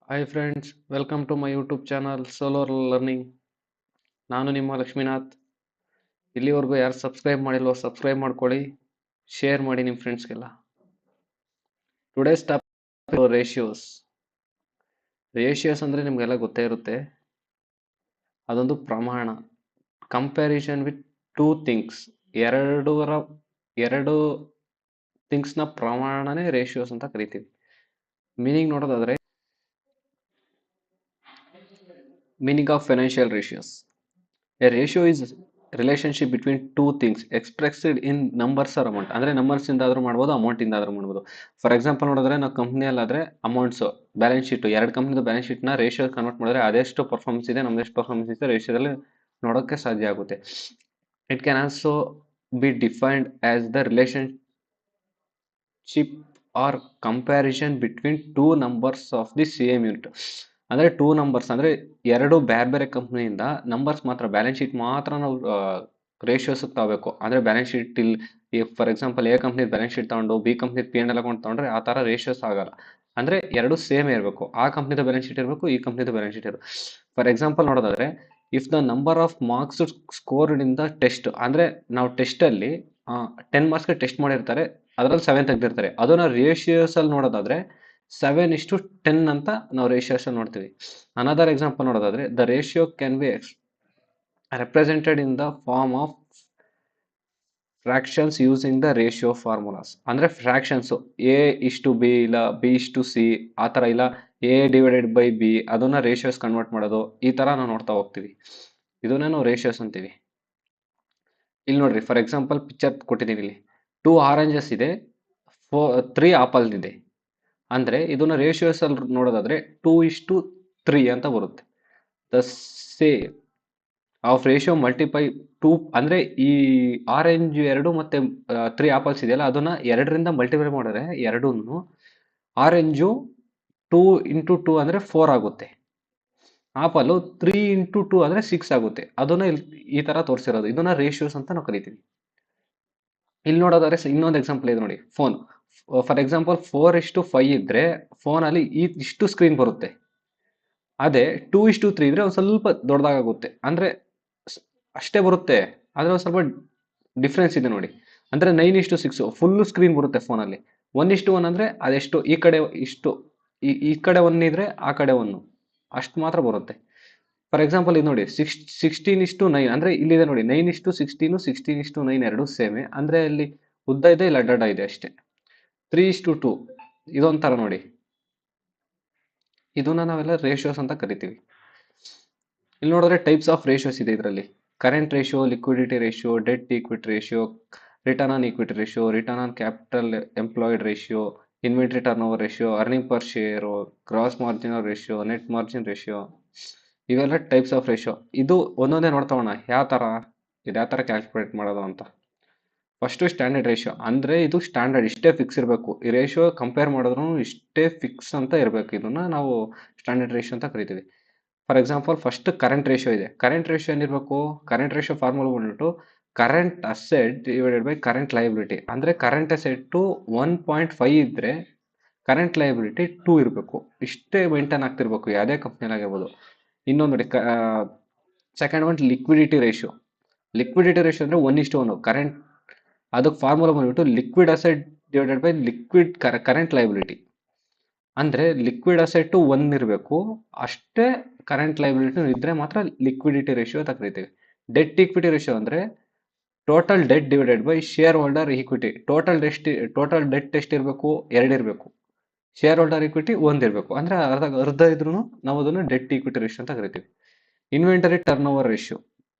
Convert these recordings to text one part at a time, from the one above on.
Hi friends, welcome to my YouTube channel solo learning. ನಾನು ನಿಮ್ಮ ಲಕ್ಷ್ಮೀನಾಥ್. ಇಲ್ಲಿವರೆಗೂ ಯಾರು ಸಬ್ಸ್ಕ್ರೈಬ್ ಮಾಡಿಲ್ವೋ ಸಬ್ಸ್ಕ್ರೈಬ್ ಮಾಡ್ಕೊಳ್ಳಿ, ಶೇರ್ ಮಾಡಿ ನಿಮ್ಮ ಫ್ರೆಂಡ್ಸ್ಗೆಲ್ಲ. Today's topic ratios. ರೇಷಿಯೋಸ್ ಅಂದರೆ ನಿಮಗೆಲ್ಲ ಗೊತ್ತೇ ಇರುತ್ತೆ. ಅದೊಂದು ಪ್ರಮಾಣ. Comparison with two things. ಎರಡು ಥಿಂಗ್ಸ್ನ ಪ್ರಮಾಣನೇ ರೇಷಿಯೋಸ್ ಅಂತ ಕರಿತೀವಿ. ಮೀನಿಂಗ್ ನೋಡೋದಾದ್ರೆ, meaning of financial ratios. A ratio is relationship between two things expressed in numbers or amount. ಅಂದರೆ ನಂಬರ್ಸ್ ಇಂದಾದ್ರೂ ಮಾಡ್ಬೋದು, ಅಮೌಂಟ್ ಇಂದಾದ್ರೂ ಮಾಡ್ಬೋದು. ಫಾರ್ ಎಕ್ಸಾಂಪಲ್ ನೋಡಿದ್ರೆ ನಾವು ಕಂಪ್ನಿಯಲ್ಲಾದರೆ ಅಮೌಂಟ್ಸ್ ಬ್ಯಾಲೆನ್ಸ್ ಶೀಟ್, ಎರಡು ಕಂಪ್ನಿದು ಬ್ಯಾಲೆನ್ಸ್ ಶೀಟ್ನ ರೇಷಿಯೋ ಕನ್ವರ್ಟ್ ಮಾಡಿದ್ರೆ ಅದೆಷ್ಟು ಪರ್ಫಾರ್ಮೆನ್ಸ್ ಇದೆ, ನಮ್ದು ಎಷ್ಟು ಪರ್ಫಾರ್ಮೆನ್ಸ್ ಇದೆ ರೇಷಿಯೋದಲ್ಲಿ ನೋಡೋಕ್ಕೆ ಸಾಧ್ಯ ಆಗುತ್ತೆ. It can also be defined as the relationship or comparison between two numbers of the same unit. ಅಂದರೆ ಟೂ ನಂಬರ್ಸ್ ಅಂದರೆ ಎರಡು ಬೇರೆ ಬೇರೆ ಕಂಪ್ನಿಯಿಂದ ನಂಬರ್ಸ್ ಮಾತ್ರ, ಬ್ಯಾಲೆನ್ಸ್ ಶೀಟ್ ಮಾತ್ರ ನಾವು ರೇಷಿಯೋಸ್ ತಗೋಬೇಕು. ಅಂದರೆ balance sheet for example A company balance sheet ತಗೊಂಡು ಬಿ ಕಂಪ್ನಿ P&L ಅಕೌಂಟ್ ತಗೊಂಡ್ರೆ ಆ ಥರ ರೇಷಿಯೋಸ್ ಆಗಲ್ಲ. ಅಂದರೆ ಎರಡು ಸೇಮ್ ಇರಬೇಕು. ಆ ಕಂಪ್ನಿದ ಬ್ಯಾಲೆನ್ಸ್ ಶೀಟ್ ಇರಬೇಕು, ಈ ಕಂಪ್ನಿದ ಬ್ಯಾಲೆನ್ಸ್ ಶೀಟ್ ಇರಬೇಕು. ಫಾರ್ ಎಕ್ಸಾಂಪಲ್ ನೋಡೋದಾದ್ರೆ, if the number of marks scored in the test, ಅಂದರೆ ನಾವು ಟೆಸ್ಟಲ್ಲಿ 10 ಮಾರ್ಕ್ಸ್ಗೆ ಟೆಸ್ಟ್ ಮಾಡಿರ್ತಾರೆ, ಅದರಲ್ಲಿ 7 ತೆಗೆದಿರ್ತಾರೆ. ಅದನ್ನು ರೇಷಿಯೋಸ್ ಅಲ್ಲಿ ನೋಡೋದಾದ್ರೆ 7:10 ಅಂತ ನಾವು ರೇಷಿಯೋಸ್ ನೋಡ್ತೀವಿ. ಅನದರ್ ಎಕ್ಸಾಂಪಲ್ ನೋಡೋದಾದ್ರೆ, the ratio can be represented in the form of fractions using the ratio formulas. ಅಂದರೆ ಫ್ರಾಕ್ಷನ್ಸು A:B ಇಲ್ಲ B:C ಆ ಥರ, ಇಲ್ಲ A/B ಅದನ್ನ ರೇಷಿಯೋಸ್ ಕನ್ವರ್ಟ್ ಮಾಡೋದು, ಈ ಥರ ನಾವು ನೋಡ್ತಾ ಹೋಗ್ತೀವಿ. ಇದನ್ನೇ ನಾವು ರೇಷಿಯೋಸ್ ಅಂತೀವಿ. ಇಲ್ಲಿ ನೋಡ್ರಿ, ಫಾರ್ ಎಕ್ಸಾಂಪಲ್ ಪಿಕ್ಚರ್ ಕೊಟ್ಟಿದ್ದೀವಿ. ಇಲ್ಲಿ 2 ಆರೆಂಜಸ್ ಇದೆ, 3 ಆಪಲ್ ಇದೆ. ಅಂದರೆ ಇದನ್ನ ರೇಷಿಯೋಸ್ ಅಲ್ಲಿ ನೋಡೋದಾದ್ರೆ 2:3 ಅಂತ ಬರುತ್ತೆ. ದ ಸೇಮ್ ಆಫ್ ರೇಷಿಯೋ ಮಲ್ಟಿಪೈ 2, ಅಂದರೆ ಈ ಆರೆಂಜ್ 2 ಮತ್ತೆ 3 ಆಪಲ್ಸ್ ಇದೆಯಲ್ಲ, ಅದನ್ನ 2ರಿಂದ ಮಲ್ಟಿಪೈ ಮಾಡಿದ್ರೆ ಎರಡೂನು ಆರೆಂಜು 2 × 2 ಅಂದರೆ 4 ಆಗುತ್ತೆ. ಆಪಲ್ 3 × 2 ಅಂದರೆ 6 ಆಗುತ್ತೆ. ಅದನ್ನ ಈ ತರ ತೋರಿಸಿರೋದು, ಇದನ್ನ ರೇಷಿಯೋಸ್ ಅಂತ ನಾವು ಕರಿತೀವಿ. ಇಲ್ಲಿ ನೋಡೋದಾದ್ರೆ ಇನ್ನೊಂದು ಎಕ್ಸಾಂಪಲ್ ಇದೆ ನೋಡಿ, ಫೋನ್. ಫಾರ್ ಎಕ್ಸಾಂಪಲ್ 4:5 ಇದ್ರೆ ಫೋನಲ್ಲಿ ಇಷ್ಟು ಸ್ಕ್ರೀನ್ ಬರುತ್ತೆ. ಅದೇ 2:3 ಇದ್ರೆ ಒಂದು ಸ್ವಲ್ಪ ದೊಡ್ಡದಾಗುತ್ತೆ. ಅಂದ್ರೆ ಅಷ್ಟೇ ಬರುತ್ತೆ, ಆದ್ರೆ ಒಂದು ಸ್ವಲ್ಪ ಡಿಫ್ರೆನ್ಸ್ ಇದೆ ನೋಡಿ. ಅಂದ್ರೆ 9:6 ಫುಲ್ ಸ್ಕ್ರೀನ್ ಬರುತ್ತೆ ಫೋನಲ್ಲಿ. 1:1 ಅಂದ್ರೆ ಅದೆಷ್ಟು, ಈ ಕಡೆ ಇಷ್ಟು, ಈ ಕಡೆ 1 ಇದ್ರೆ ಆ ಕಡೆ 1 ಅಷ್ಟು ಮಾತ್ರ ಬರುತ್ತೆ. ಫಾರ್ ಎಕ್ಸಾಂಪಲ್ ಇದು ನೋಡಿ, 16:9 ಅಂದ್ರೆ ಇಲ್ಲಿದೆ ನೋಡಿ, 9:16 16:9 ಎರಡು ಸೇಮೆ. ಅಂದ್ರೆ ಇಲ್ಲಿ ಉದ್ದ ಇದೆ, ಇಲ್ಲ ಅಡ್ಡ ಇದೆ ಅಷ್ಟೇ. 3:2 ಇದೊಂಥರ ನೋಡಿ, ಇದನ್ನ ನಾವೆಲ್ಲ ರೇಷಿಯೋಸ್ ಅಂತ ಕರಿತೀವಿ. ಇಲ್ಲಿ ನೋಡಿದ್ರೆ ಟೈಪ್ಸ್ ಆಫ್ ರೇಷಿಯೋಸ್ ಇದೆ ಇದರಲ್ಲಿ. Current ratio, liquidity ratio, debt equity ratio, return on equity ratio, return on capital employed ratio, inventory turnover ratio, earning per share, gross marginal ratio, net margin ratio. ಇವೆಲ್ಲ types of ratio. ಇದು ಒಂದೊಂದೇ ನೋಡ್ತಾವಣ ಇದು ಯಾವ ಥರ calculate ಮಾಡೋದು ಅಂತ. First standard ratio. ಅಂದರೆ ಇದು ಸ್ಟ್ಯಾಂಡರ್ಡ್, ಇಷ್ಟೇ ಫಿಕ್ಸ್ ಇರಬೇಕು. ಈ ರೇಷಿಯೋ ಕಂಪೇರ್ ಮಾಡಿದ್ರು ಇಷ್ಟೇ ಫಿಕ್ಸ್ ಅಂತ ಇರಬೇಕು. ಇದನ್ನ ನಾವು ಸ್ಟ್ಯಾಂಡರ್ಡ್ ರೇಷಿಯೋ ಅಂತ ಕರಿತೀವಿ. For example first current ratio ಇದೆ. ಕರೆಂಟ್ ರೇಷಿಯೋ ಏನಿರಬೇಕು, ಕರೆಂಟ್ ರೇಷಿಯೋ ಫಾರ್ಮುಲಾ ಬಂದ್ಬಿಟ್ಟು current asset divided by current liability. ಅಂದರೆ ಕರೆಂಟ್ ಅಸೆಟ್ಟು 1.5 ಇದ್ದರೆ ಕರೆಂಟ್ ಲಯಬಿಲಿಟಿ 2 ಇರಬೇಕು. ಇಷ್ಟೇ ಮೇಂಟೈನ್ ಆಗ್ತಿರ್ಬೇಕು, ಯಾವುದೇ ಕಂಪ್ನಿಲಾಗಿರ್ಬೋದು. ಇನ್ನೊಂದು ನೋಡಿ, second one liquidity ratio. Liquidity ratio ಅಂದರೆ 1:1. ಕರೆಂಟ್ ಅದಕ್ಕೆ ಫಾರ್ಮುಲಾ ಬಂದ್ಬಿಟ್ಟು liquid asset divided by liquid current liability. ಅಂದರೆ ಲಿಕ್ವಿಡ್ ಅಸೆಟ್ಟು 1 ಇರಬೇಕು, ಅಷ್ಟೇ ಕರೆಂಟ್ ಲಯಬಿಲಿಟಿ ಇದ್ರೆ ಮಾತ್ರ ಲಿಕ್ವಿಡಿಟಿ ರೇಷಿಯೋ ಅಂತ ಕರಿತೀವಿ. ಡೆಟ್ ಈಕ್ವಿಟಿ ರೇಷಿಯೋ ಅಂದರೆ total debt divided by share holder equity. Total debt ಎಷ್ಟಿರಬೇಕು, 2 ಇರಬೇಕು. ಶೇರ್ ಹೋಲ್ಡರ್ ಈಕ್ವಿಟಿ 1 ಇರಬೇಕು. ಅಂದರೆ ಅರ್ಧ ಇದ್ರೂ ನಾವು ಅದನ್ನು ಡೆಟ್ ಈಕ್ವಿಟಿ ರೇಷಿಯೋ ಅಂತ ಕರಿತೀವಿ. ಇನ್ವೆಂಟರಿ ಟರ್ನ್ ಓವರ್ ರೇಷಿಯೋ,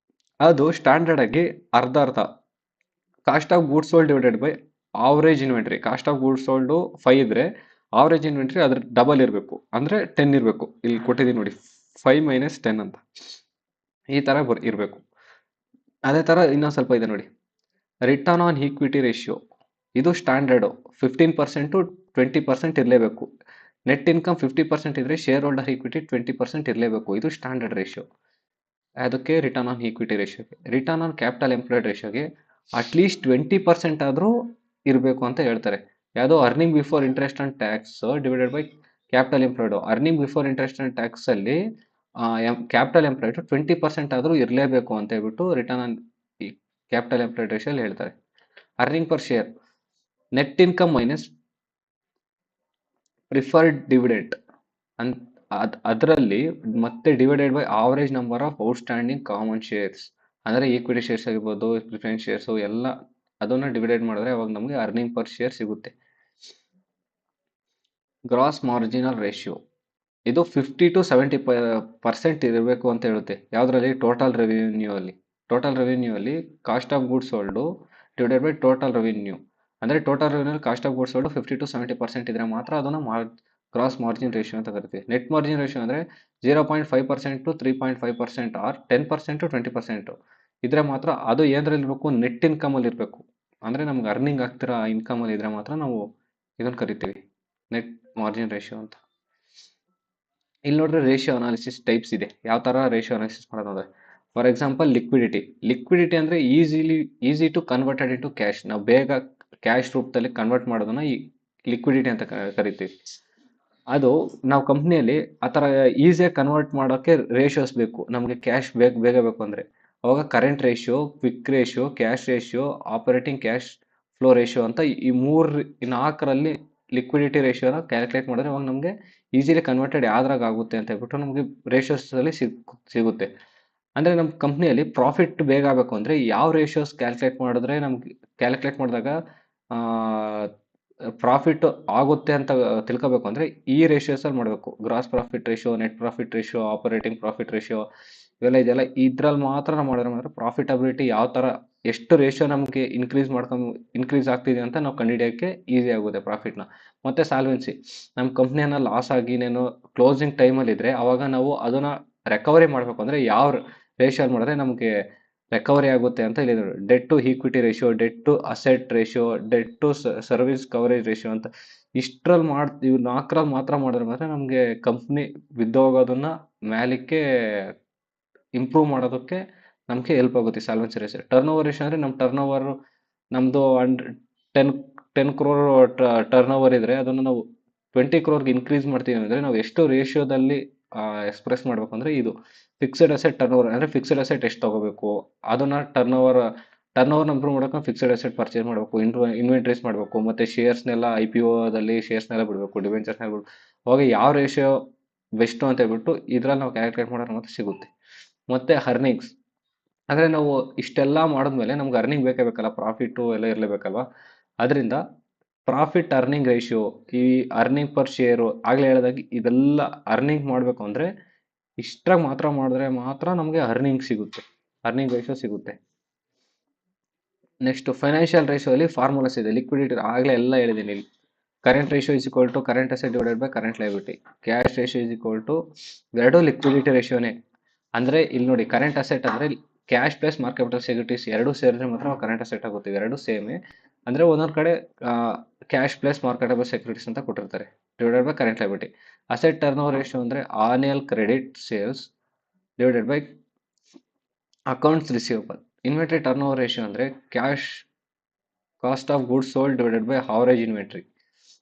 ಅದು ಸ್ಟ್ಯಾಂಡರ್ಡ್ ಆಗಿ ಅರ್ಧ. Cost of goods sold divided by average inventory. Cost of goods sold 5 ಇದ್ರೆ ಆವರೇಜ್ ಇನ್ವೆಂಟರಿ ಅದ್ರ ಡಬಲ್ ಇರಬೇಕು, ಅಂದರೆ 10 ಇರಬೇಕು. ಇಲ್ಲಿ ಕೊಟ್ಟಿದ್ದೀನಿ ನೋಡಿ, 5 - 10 ಅಂತ, ಈ ಥರ ಇರಬೇಕು. ಅದೇ ಥರ ಇನ್ನೊಂದು ಸ್ವಲ್ಪ ಇದೆ ನೋಡಿ, ರಿಟರ್ನ್ ಆನ್ ಈಕ್ವಿಟಿ ರೇಷಿಯೋ. ಇದು ಸ್ಟ್ಯಾಂಡರ್ಡು, 15% to 20% ಇರಲೇಬೇಕು. ನೆಟ್ ಇನ್ಕಮ್ 50% ಇದ್ರೆ ಶೇರ್ ಹೋಲ್ಡರ್ ಈಕ್ವಿಟಿ 20% ಇರಲೇಬೇಕು. ಇದು ಸ್ಟ್ಯಾಂಡರ್ಡ್ ರೇಷಿಯೋ. ಅದಕ್ಕೆ ರಿಟರ್ನ್ ಆನ್ ಈಕ್ವಿಟಿ ರೇಷಿಯೋಗೆ. ರಿಟರ್ನ್ ಆನ್ ಕ್ಯಾಪಿಟಲ್ ಎಂಪ್ಲಾಯ್ಡ್ ರೇಷಿಯೋಗೆ ಅಟ್ಲೀಸ್ಟ್ 20% ಆದರೂ ಇರಬೇಕು ಅಂತ ಹೇಳ್ತಾರೆ. ಯಾವುದೋ earning before interest and tax divided by capital employed earning before interest and tax ಅಲ್ಲಿ ಕ್ಯಾಪಿಟಲ್ ಎಂಪ್ಲಾಯ್ಡ್ 20% ಆದರೂ ಇರಲೇಬೇಕು ಅಂತ ಹೇಳ್ಬಿಟ್ಟು return on capital employed ratio ಅಲ್ಲಿ ಹೇಳ್ತಾರೆ. Earning per share net income minus preferred dividend ಅದರಲ್ಲಿ ಮತ್ತೆ divided by average number of outstanding common shares, ಅಂದರೆ ಈಕ್ವಿಟಿ ಶೇರ್ಸ್ ಆಗಿರ್ಬೋದು, ಪ್ರಿಫರೆನ್ಸ್ ಶೇರ್ಸು ಎಲ್ಲ ಅದನ್ನು ಡಿವೈಡೆಡ್ ಮಾಡಿದ್ರೆ ಅವಾಗ ನಮಗೆ ಅರ್ನಿಂಗ್ ಪರ್ ಶೇರ್ ಸಿಗುತ್ತೆ. ಗ್ರಾಸ್ ಮಾರ್ಜಿನಲ್ ರೇಷಿಯೋ ಇದು 50 to 70% ಇರಬೇಕು ಅಂತ ಹೇಳುತ್ತೆ. ಯಾವುದರಲ್ಲಿ? ಟೋಟಲ್ ರೆವಿನ್ಯೂ ಅಲ್ಲಿ. ಟೋಟಲ್ ರೆವಿನ್ಯೂ ಅಲ್ಲಿ cost of goods sold divided by total revenue, ಅಂದರೆ total revenue cost of goods sold 50 to 70% ಇದ್ರೆ ಮಾತ್ರ ಅದನ್ನು ಗ್ರಾಸ್ ಮಾರ್ಜಿನ್ ರೇಷಿಯೋ ಅಂತ ಕರಿತೀವಿ. ನೆಟ್ ಮಾರ್ಜಿನ್ ರೇಷಿಯೋ ಅಂದರೆ 0.5% to 3.5% ಆರ್ 10% to 20% ಇದ್ರೆ ಮಾತ್ರ ಅದು ಏನ್ರಲ್ಲಿ ಇರಬೇಕು? ನೆಟ್ ಇನ್ಕಮಲ್ಲಿ ಇರಬೇಕು. ಅಂದರೆ ನಮ್ಗೆ ಅರ್ನಿಂಗ್ ಆಗ್ತಿರೋ ಇನ್ಕಮಲ್ಲಿ ಇದ್ರೆ ಮಾತ್ರ ನಾವು ಇದನ್ನು ಕರಿತೀವಿ ನೆಟ್ ಮಾರ್ಜಿನ್ ರೇಷಿಯೋ ಅಂತ. ಇಲ್ಲಿ ನೋಡ್ರೆ ರೇಷಿಯೋ ಅನಾಲಿಸಿಸ್ ಟೈಪ್ಸ್ ಇದೆ. ಯಾವ ಥರ ರೇಷಿಯೋ ಅನಾಲಿಸಿಸ್ ಮಾಡೋದು ಅಂದರೆ, ಫಾರ್ ಎಕ್ಸಾಂಪಲ್ ಲಿಕ್ವಿಡಿಟಿ ಅಂದರೆ easy to converted into cash. ನಾವು ಬೇಗ ಕ್ಯಾಶ್ ರೂಪದಲ್ಲಿ ಕನ್ವರ್ಟ್ ಮಾಡೋದನ್ನ ಈ ಲಿಕ್ವಿಡಿಟಿ ಅಂತ ಕರಿತೀವಿ. ಅದು ನಾವು ಕಂಪ್ನಿಯಲ್ಲಿ ಆ ಥರ ಈಸಿಯಾಗಿ ಕನ್ವರ್ಟ್ ಮಾಡೋಕ್ಕೆ ರೇಷಿಯೋಸ್ ಬೇಕು. ನಮಗೆ ಕ್ಯಾಶ್ ಬೇಗ ಬೇಕು ಅಂದರೆ ಅವಾಗ current ratio, quick ratio, cash ratio, operating cash flow ratio ಅಂತ ಈ 4ರಲ್ಲಿ ಲಿಕ್ವಿಡಿಟಿ ರೇಷಿಯೋನ ಕ್ಯಾಲ್ಕುಲೇಟ್ ಮಾಡಿದ್ರೆ ಅವಾಗ ನಮಗೆ ಈಸಿಲಿ ಕನ್ವರ್ಟೆಡ್ ಯಾವ್ದ್ರಾಗ ಆಗುತ್ತೆ ಅಂತ ಹೇಳ್ಬಿಟ್ಟು ನಮಗೆ ರೇಷಿಯೋಸಲ್ಲಿ ಸಿಗುತ್ತೆ. ಅಂದರೆ ನಮ್ಮ ಕಂಪ್ನಿಯಲ್ಲಿ ಪ್ರಾಫಿಟ್ ಬೇಗ ಆಗಬೇಕು ಅಂದರೆ ಯಾವ ರೇಷಿಯೋಸ್ ಕ್ಯಾಲ್ಕುಲೇಟ್ ಮಾಡಿದ್ರೆ ನಮ್ಗೆ ಕ್ಯಾಲ್ಕುಲೇಟ್ ಮಾಡಿದಾಗ ಪ್ರಾಫಿಟ್ ಆಗುತ್ತೆ ಅಂತ ತಿಳ್ಕೋಬೇಕು ಅಂದರೆ ಈ ರೇಷಿಯೋಸಲ್ಲಿ ಮಾಡಬೇಕು. Gross profit ratio, net profit ratio, operating profit ratio ಇವೆಲ್ಲ ಇದೆಯಲ್ಲ, ಇದ್ರಲ್ಲಿ ಮಾತ್ರ ನಾವು ಮಾಡಿದ್ರೆ ಮಾತ್ರ ಪ್ರಾಫಿಟಬಿಲಿಟಿ ಯಾವ ಥರ ಎಷ್ಟು ರೇಷಿಯೋ ನಮಗೆ ಇನ್ಕ್ರೀಸ್ ಆಗ್ತಿದೆ ಅಂತ ನಾವು ಕಂಡುಹಿಡಿಯೋಕ್ಕೆ ಈಸಿ ಆಗುತ್ತೆ ಪ್ರಾಫಿಟ್ನ. ಮತ್ತು ಸಾಲ್ವೆನ್ಸಿ, ನಮ್ಮ ಕಂಪ್ನಿಯನ್ನ ಲಾಸ್ ಆಗಿನೇನೋ ಕ್ಲೋಸಿಂಗ್ ಟೈಮಲ್ಲಿ ಇದ್ದರೆ ಅವಾಗ ನಾವು ಅದನ್ನು ರಿಕವರಿ ಮಾಡಬೇಕು ಅಂದರೆ ಯಾವ ರೇಷಿಯೋಲ್ಲಿ ಮಾಡಿದ್ರೆ ನಮಗೆ ರಿಕವರಿ ಆಗುತ್ತೆ ಅಂತ ಹೇಳಿದರು. Debt to equity ratio, debt to asset ratio, debt to service coverage ratio ಅಂತ ಇಷ್ಟರಲ್ಲಿ ಇವು 4ರಲ್ಲಿ ಮಾತ್ರ ಮಾಡಿದ್ರೆ ಮಾತ್ರ ನಮಗೆ ಕಂಪ್ನಿ ಬಿದ್ದೋಗೋದನ್ನ ಮೇಲಕ್ಕೆ ಇಂಪ್ರೂವ್ ಮಾಡೋದಕ್ಕೆ ನಮಗೆ ಹೆಲ್ಪ್ ಆಗುತ್ತೆ solvency ratio. Turn over ratio ಅಂದರೆ ನಮ್ಮ ಟರ್ನ್ ಓವರು ನಮ್ಮದು 10 crore ಟರ್ನ್ ಓವರ್ ಇದ್ದರೆ ಅದನ್ನು ನಾವು 20 crore ಇನ್ಕ್ರೀಸ್ ಮಾಡ್ತೀವಿ ಅಂದರೆ ನಾವು ಎಷ್ಟು ರೇಷಿಯೋದಲ್ಲಿ ಎಕ್ಸ್ಪ್ರೆಸ್ ಮಾಡಬೇಕು ಅಂದರೆ ಇದು ಫಿಕ್ಸೆಡ್ ಅಸೆಟ್ ಟರ್ನ್ ಓವರ್, ಅಂದರೆ ಫಿಕ್ಸೆಡ್ ಅಸೆಟ್ ಎಷ್ಟು ತೊಗೋಬೇಕು ಅದನ್ನು ಟರ್ನ್ ಓವರ್ನ ಇಂಪ್ರೂವ್ ಮಾಡೋಕೆ ಫಿಕ್ಸೆಡ್ ಅಸೆಟ್ ಪರ್ಚೇಸ್ ಮಾಡಬೇಕು, ಇನ್ವೆಂಟ್ರೀಸ್ ಮಾಡಬೇಕು, ಮತ್ತು ಶೇರ್ಸ್ನೆಲ್ಲ IPOದಲ್ಲಿ ಶೇರ್ಸ್ನೆಲ್ಲ ಬಿಡಬೇಕು, ಡಿವೆಂಚರ್ಸ್ನೆಲ್ಲ ಬಿಡಬೇಕು. ಅವಾಗ ಯಾವ ರೇಷಿಯೋ ಬೆಸ್ಟು ಅಂತ ಹೇಳ್ಬಿಟ್ಟು ಇದರಲ್ಲಿ ನಾವು ಕ್ಯಾಲ್ಕುಲೇಟ್ ಮಾಡೋದು ಮತ್ತೆ ಸಿಗುತ್ತೆ. ಮತ್ತು ಅರ್ನಿಂಗ್ಸ್ ಅಂದರೆ ನಾವು ಇಷ್ಟೆಲ್ಲ ಮಾಡಿದ್ಮೇಲೆ ನಮ್ಗೆ ಅರ್ನಿಂಗ್ ಬೇಕಲ್ಲ, ಪ್ರಾಫಿಟ್ಟು ಎಲ್ಲ ಇರಲೇಬೇಕಲ್ವ. ಅದರಿಂದ ಪ್ರಾಫಿಟ್ ಅರ್ನಿಂಗ್ ರೇಷಿಯೋ, ಈ ಅರ್ನಿಂಗ್ ಪರ್ ಶೇರು ಆಗಲೇ ಹೇಳಿದಾಗೆ ಇದೆಲ್ಲ ಅರ್ನಿಂಗ್ ಮಾಡಬೇಕು ಅಂದರೆ ಇಷ್ಟ್ರಾಗ ಮಾತ್ರ ಮಾಡಿದ್ರೆ ಮಾತ್ರ ನಮಗೆ ಅರ್ನಿಂಗ್ ರೇಷಿಯೋ ಸಿಗುತ್ತೆ. ನೆಕ್ಸ್ಟ್ ಫೈನಾನ್ಷಿಯಲ್ ರೇಷಿಯೋ ಅಲ್ಲಿ ಫಾರ್ಮುಲಾಸ್ ಇದೆ. ಲಿಕ್ವಿಡಿಟಿ ಆಗಲೇ ಎಲ್ಲ ಹೇಳಿದ್ದೀನಿ ಇಲ್ಲಿ. Current ratio is equal to current asset divided by current liability. Cash ratio is equal to ಎರಡು ಲಿಕ್ವಿಡಿಟಿ ರೇಷಿಯೋನೇ. ಅಂದರೆ ಇಲ್ಲಿ ನೋಡಿ, ಕರೆಂಟ್ ಅಸೆಟ್ ಅಂದರೆ ಕ್ಯಾಶ್ ಪ್ಲಸ್ ಮಾರ್ಕೆಟಬಲ್ ಸೆಕ್ಯೂರಿಟೀಸ್ ಎರಡು ಸೇರಿದ್ರೆ ಮಾತ್ರ ಕರೆಂಟ್ ಅಸೆಟ್ ಆಗುತ್ತೆ. ಎರಡು ಸೇಮೇ, ಅಂದರೆ ಒಂದೊಂದು ಕಡೆ ಕ್ಯಾಶ್ ಪ್ಲಸ್ ಮಾರ್ಕೆಟಬಲ್ ಸೆಕ್ಯೂರಿಟೀಸ್ ಅಂತ ಕೊಟ್ಟಿರ್ತಾರೆ, divided by current liability. Asset turnover ratio ಅಂದರೆ annual credit sales divided by accounts receivable. Inventory turnover ratio ಅಂದರೆ cash cost of goods sold divided by average inventory.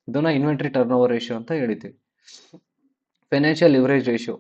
ಇದನ್ನ inventory turnover ratio ಅಂತ ಹೇಳಿದ್ದೀವಿ. Financial leverage ratio